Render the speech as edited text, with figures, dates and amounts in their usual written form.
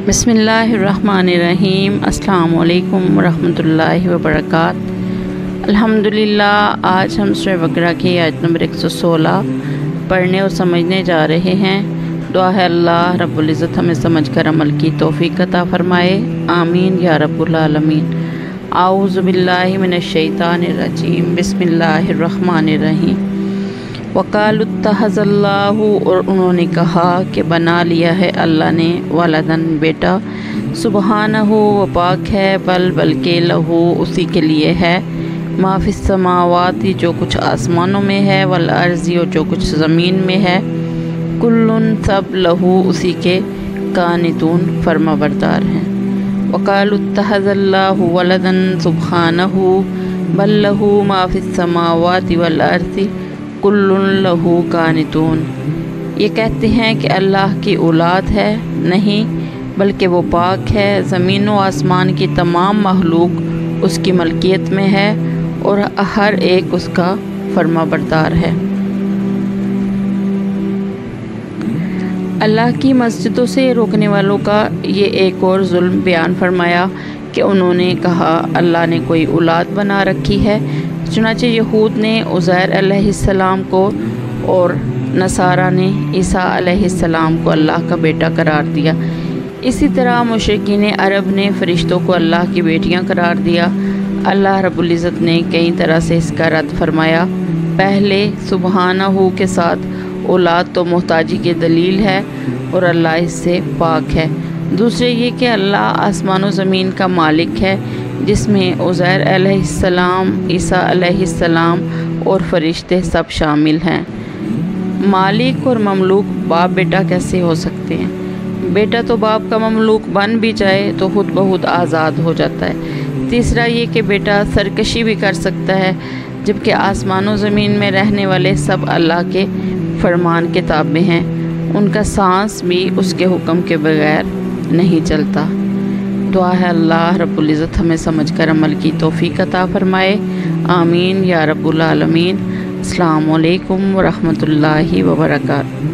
बिस्मिल्लाहिर्रहमानिर्रहीम। अस्सलाम वालेकुम रहमतुल्लाहि व बरकात। अल्हम्दुलिल्लाह, आज हम सूरह बकरा की आयत नंबर 116 पढ़ने और समझने जा रहे हैं। दुआ है अल्लाह रब्बुल इज़्ज़त हमें समझकर अमल की तौफीक अता फरमाए, आमीन या रब्बुल आलमीन। आऊज़ु बिल्लाहि मिनश शैतानिर रजीम, बिस्मिल्लाहिर्रहमानिर्रहीम। वक़ालुत्तहज़ल्लाहु, और उन्होंने कहा कि बना लिया है अल्लाह ने वलदन बेटा। सुबहानहु, व पाक है, बल्कि लहू उसी के लिए है, मा फिस समावाति जो कुछ आसमानों में है, वल अर्ज़ी और जो कुछ ज़मीन में है, कुल्लुन सब लहू उसी के कानितून फर्माबरदार हैं। वक़ालुत्तहज़ल्लाहु वलदन सुबहानहु बल लहू मा फिस समावाति वल अर्ज़ी कुल्लुन लहू कानितून। ये कहते हैं कि अल्लाह की औलाद है, नहीं बल्कि वो पाक है। ज़मीन व आसमान की तमाम मखलूक उसकी मलकियत में है और हर एक उसका फर्माबरदार है। अल्लाह की मस्जिदों से रोकने वालों का ये एक और जुल्म बयान फरमाया कि उन्होंने कहा अल्लाह ने कोई औलाद बना रखी है। चुनांचे यहूद ने उज़ैर अलैहिस्सलाम को और नसारा ने ईसा अलैहिस्सलाम को अल्लाह का बेटा करार दिया। इसी तरह मुशरिकीन अरब ने फ़रिश्तों को अल्लाह की बेटियां करार दिया। अल्लाह रब्बुल इज़्ज़त ने कई तरह से इसका रद्द फरमाया। पहले सुबहानहू के साथ औलाद तो मोहताजी की दलील है और अल्लाह इससे पाक है। दूसरे ये कि अल्लाह आसमान व ज़मीन का मालिक है, जिसमें उज़ैर अलैहिस्सलाम, ईसा अलैहिस्सलाम और फ़रिश्ते सब शामिल हैं। मालिक और ममलूक बाप बेटा कैसे हो सकते हैं? बेटा तो बाप का ममलूक बन भी जाए तो खुद बहुत आज़ाद हो जाता है। तीसरा ये कि बेटा सरकशी भी कर सकता है, जबकि आसमान व ज़मीन में रहने वाले सब अल्लाह के फरमान के ताबे हैं। उनका सांस भी उसके हुक्म के बगैर नहीं चलता। दुआ है अल्लाह रब्बुल इज़्ज़त हमें समझकर अमल की तौफीक अता फरमाए, आमीन या रब्बुल आलमीन। अस्सलामु अलैकुम व रहमतुल्लाहि व बरकातुहू।